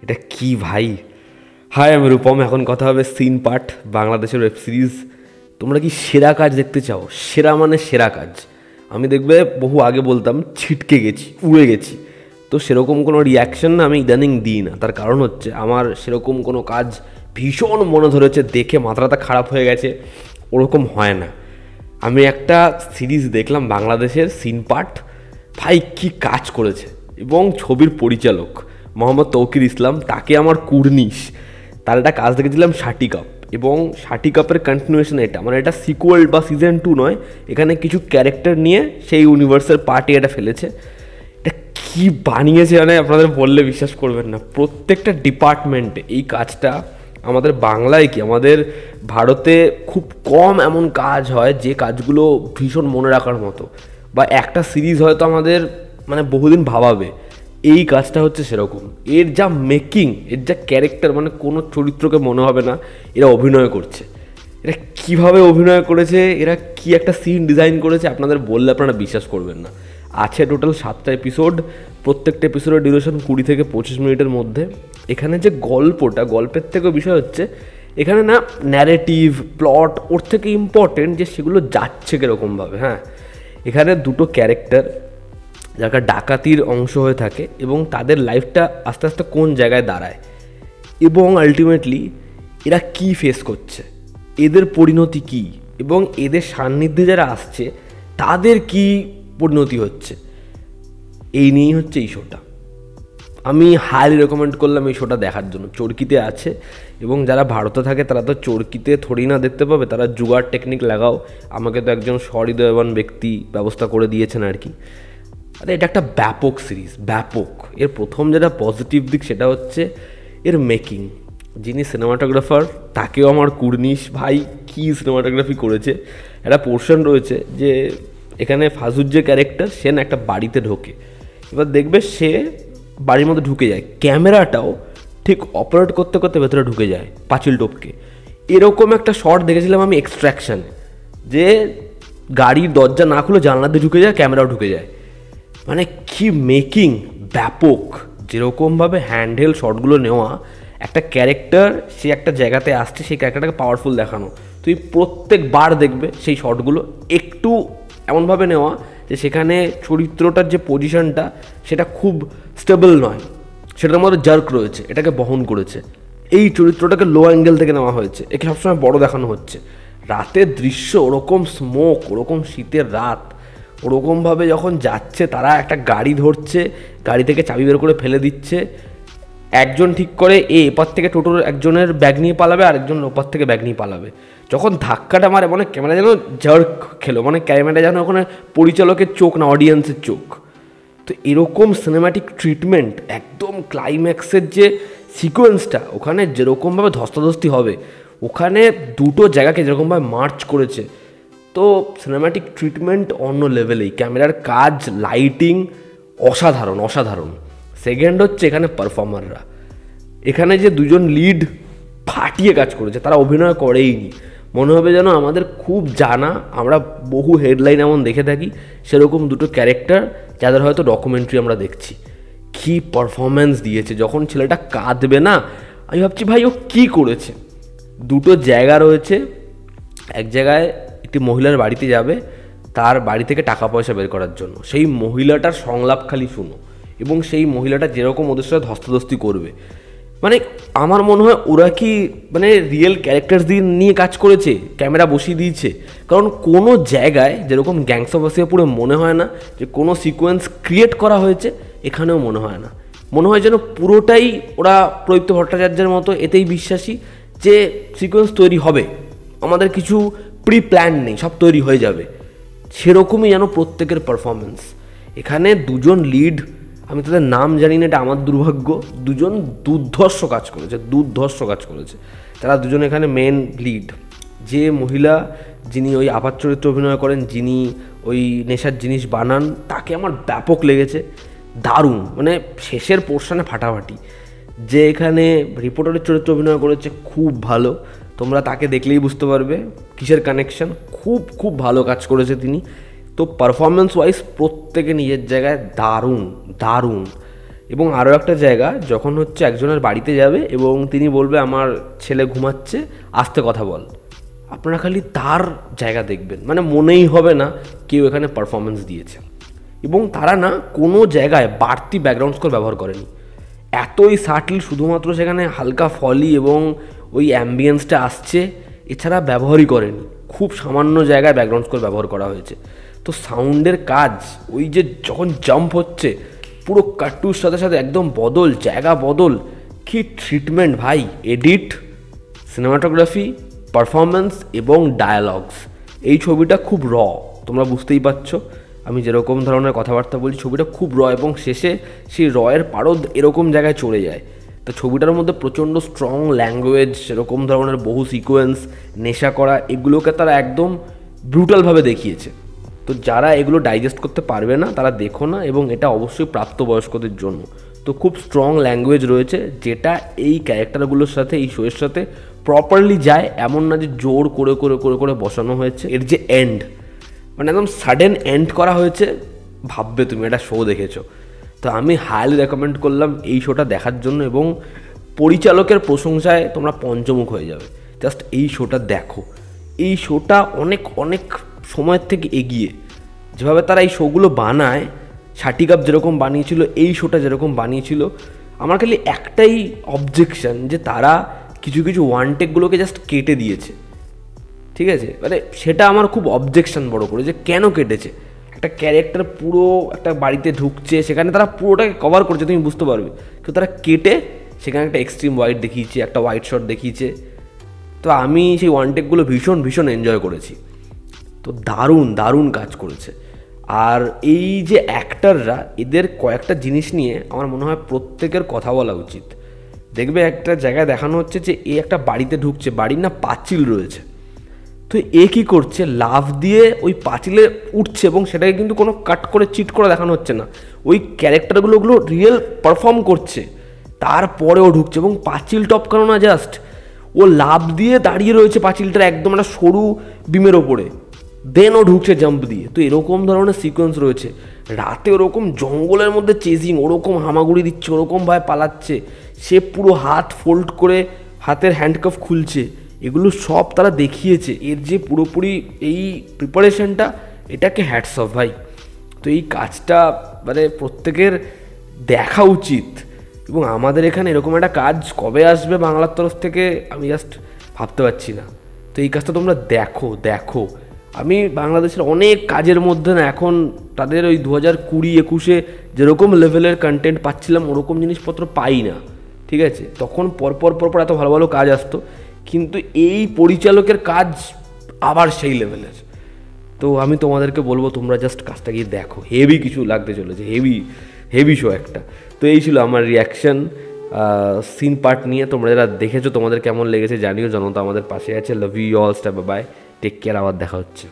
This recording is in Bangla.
এটা কি ভাই? হাই, আমি রূপম। এখন কথা হবে সিন পার্ট, বাংলাদেশের ওয়েব সিরিজ। তোমরা কি সেরা কাজ দেখতে চাও? সেরা মানে সেরা কাজ। আমি দেখবে বহু আগে বলতাম ছিটকে গেছি, উড়ে গেছি। তো সেরকম কোনো রিয়াকশন না আমি ইদানিং দিই না। তার কারণ হচ্ছে আমার সেরকম কোনো কাজ ভীষণ মনে ধরেছে, দেখে মাথাটা খারাপ হয়ে গেছে, ওরকম হয় না। আমি একটা সিরিজ দেখলাম বাংলাদেশের সিন পার্ট, ভাই কি কাজ করেছে! এবং ছবির পরিচালক মোহাম্মদ তৌকির ইসলাম, তাকে আমার কুর্নিশ। তার একটা কাজ দেখেছিলাম শাটি কাপ, এবং শাটি কাপের কন্টিনিউয়েশন এটা, মানে এটা সিকুয়েল বা সিজন 2 নয়। এখানে কিছু ক্যারেক্টার নিয়ে সেই ইউনিভার্সের পার্টি এটা ফেলেছে। এটা কি বানিয়েছে মানে আপনাদের বললে বিশ্বাস করবেন না। প্রত্যেকটা ডিপার্টমেন্টে এই কাজটা, আমাদের বাংলায় কি আমাদের ভারতে খুব কম এমন কাজ হয় যে কাজগুলো ভীষণ মনে রাখার মতো, বা একটা সিরিজ হয়তো আমাদের মানে বহুদিন ভাবাবে। এই কাজটা হচ্ছে সেরকম। এর যা মেকিং, এর যা ক্যারেক্টার, মানে কোনো চরিত্রকে মনে হবে না এরা অভিনয় করছে। এরা কিভাবে অভিনয় করেছে, এরা কি একটা সিন ডিজাইন করেছে, আপনাদের বললে আপনারা বিশ্বাস করবেন না। আছে টোটাল 7টা এপিসোড। প্রত্যেকটা এপিসোডের ডিউরেশন 20 থেকে 25 মিনিটের মধ্যে। এখানে যে গল্পটা, গল্পের থেকেও বিষয় হচ্ছে এখানে না ন্যারেটিভ প্লট ওর থেকে ইম্পর্টেন্ট যে সেগুলো যাচ্ছে কীরকমভাবে। হ্যাঁ, এখানে দুটো ক্যারেক্টার যারা ডাকাতির অংশ হয়ে থাকে, এবং তাদের লাইফটা আস্তে আস্তে কোন জায়গায় দাঁড়ায়, এবং আলটিমেটলি এরা কি ফেস করছে, এদের পরিণতি কি, এবং এদের সান্নিধ্যে যারা আসছে তাদের কি পরিণতি হচ্ছে, এই নিয়েই হচ্ছে এই শোটা। আমি হাইলি রেকমেন্ড করলাম এই শোটা দেখার জন্য। চরকিতে আছে, এবং যারা ভারতে থাকে তারা তো চরকিতে থোড়ি না দেখতে পাবে, তারা জুগাড় টেকনিক লাগাও। আমাকে তো একজন সহৃদয়বান ব্যক্তি ব্যবস্থা করে দিয়েছেন আর কি। আরে এটা একটা ব্যাপক সিরিজ, ব্যাপক। এর প্রথম যেটা পজিটিভ দিক সেটা হচ্ছে এর মেকিং। যিনি সিনেমাটোগ্রাফার তাকেও আমার কুর্নিশ, ভাই কি সিনেমাটোগ্রাফি করেছে। একটা পোর্শন রয়েছে যে এখানে ফাজুর যে ক্যারেক্টার, সে না একটা বাড়িতে ঢোকে, এবার দেখবে সে বাড়ির মধ্যে ঢুকে যায়, ক্যামেরাটাও ঠিক অপারেট করতে করতে ভেতরে ঢুকে যায় পাঁচিল টপকে। এরকম একটা শট দেখেছিলাম আমি এক্সট্র্যাকশানে, যে গাড়ির দরজা না খুলে জানলা দিয়ে ঢুকে যায়, ক্যামেরাও ঢুকে যায়। মানে কি মেকিং, ব্যাপক। যেরকমভাবে হ্যান্ডহেল শটগুলো নেওয়া, একটা ক্যারেক্টার সে একটা জায়গাতে আসছে, সেই ক্যারেক্টারটাকে পাওয়ারফুল দেখানো। তুই প্রত্যেকবার দেখবে সেই শটগুলো একটু এমনভাবে নেওয়া যে সেখানে চরিত্রটার যে পজিশনটা সেটা খুব স্টেবল নয়, সেটার মধ্যে জার্ক রয়েছে, এটাকে বহন করেছে। এই চরিত্রটাকে লো অ্যাঙ্গেল থেকে নেওয়া হয়েছে, একে সবসময় বড় দেখানো হচ্ছে। রাতের দৃশ্য, ওরকম স্মোক, ওরকম শীতের রাত, ওরকমভাবে যখন যাচ্ছে তারা একটা গাড়ি ধরছে, গাড়ি থেকে চাবি বের করে ফেলে দিচ্ছে। একজন ঠিক করে এপার থেকে টোটোর একজনের ব্যাগ নিয়ে পালাবে, আরেকজন ওপার থেকে ব্যাগ নিয়ে পালাবে। যখন ধাক্কাটা মারে, মানে ক্যামেরা যেন জার্ক খেলো, মানে ক্যামেরা যেন ওখানে পরিচালকের চোখ না, অডিয়েন্সের চোখ। তো এরকম সিনেম্যাটিক ট্রিটমেন্ট, একদম ক্লাইম্যাক্সের যে সিকোয়েন্সটা, ওখানে যেরকমভাবে ধস্তাধস্তি হবে, ওখানে দুটো জায়গাকে যেরকমভাবে মার্চ করেছে। তো সিনেম্যাটিক ট্রিটমেন্ট অন্য লেভেলেই, ক্যামেরার কাজ, লাইটিং অসাধারণ, অসাধারণ। সেকেন্ড হচ্ছে এখানে পারফর্মাররা। এখানে যে দুজন লিড ফাটিয়ে কাজ করেছে, তারা অভিনয় করেইনি। মনে হবে যেন আমাদের খুব জানা, আমরা বহু হেডলাইন এমন দেখে থাকি, সেরকম দুটো ক্যারেক্টার যাদের হয়তো ডকুমেন্টারি আমরা দেখছি। কী পারফরম্যান্স দিয়েছে! যখন ছেলেটা কাঁদবে না, আমি ভাবছি ভাই ও কী করেছে। দুটো জায়গা রয়েছে, এক জায়গায় একটি মহিলার বাড়িতে যাবে তার বাড়ি থেকে টাকা পয়সা বের করার জন্য, সেই মহিলাটার সংলাপ খালি শুনো, এবং সেই মহিলাটা যেরকম ওদের সাথে ধস্তাধস্তি করবে। মানে আমার মনে হয় ওরা কি মানে রিয়েল ক্যারেক্টার দিয়ে নিয়ে কাজ করেছে, ক্যামেরা বসিয়ে দিয়েছে। কারণ কোনো জায়গায় যেরকম গ্যাংস অফ ওয়াসিফপুরে মনে হয় না যে কোনো সিকোয়েন্স ক্রিয়েট করা হয়েছে, এখানেও মনে হয় না। মনে হয় যেন পুরোটাই ওরা প্রদীপ্ত ভট্টাচার্যের মতো এতেই বিশ্বাসী যে সিকোয়েন্স তৈরি হবে, আমাদের কিছু প্রি প্ল্যান নেই, সব তৈরি হয়ে যাবে। সেরকমই যেন প্রত্যেকের পারফরমেন্স। এখানে দুজন লিড, আমি তাদের নাম জানি না, এটা আমার দুর্ভাগ্য, দুজন দুর্ধর্ষ কাজ করেছে, দুর্ধর্ষ কাজ করেছে। তারা দুজন এখানে মেন লিড। যে মহিলা যিনি ওই আপাত চরিত্র অভিনয় করেন, যিনি ওই নেশার জিনিস বানান, তাকে আমার ব্যাপক লেগেছে, দারুণ। মানে শেষের পোর্শনে ফাটাফাটি। যে এখানে রিপোর্টারের চরিত্র অভিনয় করেছে, খুব ভালো। তোমরা তাকে দেখলেই বুঝতে পারবে কিসের কানেকশন। খুব খুব ভালো কাজ করেছে তিনি। তো পারফরমেন্স ওয়াইজ প্রত্যেকে নিজের জায়গায় দারুণ, দারুণ। এবং আরও একটা জায়গা যখন হচ্ছে একজনের বাড়িতে যাবে এবং তিনি বলবে আমার ছেলে ঘুমাচ্ছে, আস্তে কথা বল। আপনারা খালি তার জায়গা দেখবেন, মানে মনেই হবে না কেউ এখানে পারফরমেন্স দিয়েছে। এবং তারা না কোনো জায়গায় বাড়তি ব্যাকগ্রাউন্ড স্কোর ব্যবহার করেনি, এতই সাটল, শুধুমাত্র সেখানে হালকা ফলি এবং ওই অ্যাম্বিয়েন্সটা আসছে, এছাড়া ব্যবহারই করেনি। খুব সামান্য জায়গায় ব্যাকগ্রাউন্ড স্কোর ব্যবহার করা হয়েছে। তো সাউন্ডের কাজ, ওই যে যখন জাম্প হচ্ছে পুরো কাট্টুর সাথে সাথে একদম বদল, জায়গা বদল, কি ট্রিটমেন্ট ভাই! এডিট, সিনেমাটোগ্রাফি, পারফরমেন্স এবং ডায়ালগস, এই ছবিটা খুব তোমরা বুঝতেই পারছো আমি যেরকম ধরনের কথাবার্তা বলছি। ছবিটা খুব এবং শেষে সেই এর পারদ এরকম জায়গায় চলে যায়। তো ছবিটার মধ্যে প্রচণ্ড স্ট্রং ল্যাঙ্গুয়েজ, সেরকম ধরনের বহু সিকোয়েন্স, নেশা করা, এগুলোকে তারা একদম ব্রুটালভাবে দেখিয়েছে। তো যারা এগুলো ডাইজেস্ট করতে পারবে না তারা দেখো না, এবং এটা অবশ্যই প্রাপ্তবয়স্কদের জন্য। তো খুব স্ট্রং ল্যাঙ্গুয়েজ রয়েছে, যেটা এই ক্যারেক্টারগুলোর সাথে, এই শোয়ের সাথে প্রপারলি যায়। এমন না যে জোর করে করে করে করে বসানো হয়েছে। এর যে এন্ড, মানে একদম সাডেন এন্ড করা হয়েছে, ভাববে তুমি একটা শো দেখেছো। তো আমি হাইলি রেকমেন্ড করলাম এই শোটা দেখার জন্য, এবং পরিচালকের প্রশংসায় তোমরা পঞ্চমুখ হয়ে যাবে। জাস্ট এই শোটা দেখো। এই শোটা অনেক অনেক সময়ের থেকে এগিয়ে, যেভাবে তারা এই শোগুলো বানায়, শাটিকাপ যেরকম বানিয়েছিল, এই শোটা যেরকম বানিয়েছিল, আমার খালি একটাই অবজেকশন যে তারা কিছু কিছু ওয়ান টেকগুলোকে জাস্ট কেটে দিয়েছে। ঠিক আছে, মানে সেটা আমার খুব অবজেকশন বড় করে, যে কেন কেটেছে। একটা ক্যারেক্টার পুরো একটা বাড়িতে ঢুকছে, সেখানে তারা পুরোটাকে কভার করছে, তুমি বুঝতে পারবে, কিন্তু তারা কেটে সেখানে একটা এক্সট্রিম হোয়াইট দেখিয়েছে, একটা হোয়াইট শট দেখিয়েছে। তো আমি সেই ওয়ান টেকগুলো ভীষণ ভীষণ এনজয় করেছি। তো দারুণ দারুণ কাজ করেছে। আর এই যে অ্যাক্টাররা, এদের কয়েকটা জিনিস নিয়ে আমার মনে হয় প্রত্যেকের কথা বলা উচিত। দেখবে একটা জায়গায় দেখানো হচ্ছে যে এ একটা বাড়িতে ঢুকছে, বাড়ির না পাঁচিল রয়েছে, তো এ কী করছে, লাফ দিয়ে ওই পাঁচিলে উঠছে, এবং সেটাকে কিন্তু কোনো কাট করে চিট করে দেখানো হচ্ছে না, ওই ক্যারেক্টারগুলো ওগুলো রিয়েল পারফর্ম করছে। তারপরেও ঢুকছে, এবং পাঁচিল টপকানো না, জাস্ট ও লাফ দিয়ে দাঁড়িয়ে রয়েছে পাঁচিলটার একদম একটা সরু বিমের ওপরে, দেন ও ঢুকছে জাম্প দিয়ে। তো এরকম ধরনের সিকোয়েন্স রয়েছে। রাতে ওরকম জঙ্গলের মধ্যে চেজিং, ওরকম হামাগুড়ি দিচ্ছে, ওরকমভাবে পালাচ্ছে, সে পুরো হাত ফোল্ড করে হাতের হ্যান্ডকাফ খুলছে, এগুলো সব তারা দেখিয়েছে। এর যে পুরোপুরি এই প্রিপারেশনটা, এটাকে হ্যাটস অফ ভাই। তো এই কাজটা মানে প্রত্যেকের দেখা উচিত, এবং আমাদের এখানে এরকম একটা কাজ কবে আসবে বাংলার তরফ থেকে আমি জাস্ট ভাবতে পারছি না। তো এই কাজটা তোমরা দেখো দেখো। আমি বাংলাদেশের অনেক কাজের মধ্যে না এখন তাদের ওই 2020-21 যেরকম লেভেলের কন্টেন্ট পাচ্ছিলাম, ওরকম জিনিসপত্র পাই না। ঠিক আছে, তখন পরপর পরপর এত ভালো ভালো কাজ আসতো, কিন্তু এই পরিচালকের কাজ আবার সেই লেভেলের। তো আমি তোমাদেরকে বলবো তোমরা জাস্ট কাজটা গিয়ে দেখো, হেভি কিছু লাগতে চলেছে, হেভি হেভি শো একটা। তো এই ছিল আমার রিয়াকশান সিন পার্ট নিয়ে। তোমরা যারা দেখেছো তোমাদের কেমন লেগেছে জানিও। জনতা আমাদের পাশে আছে। Love you all, step by, take care, আবার দেখা হচ্ছে।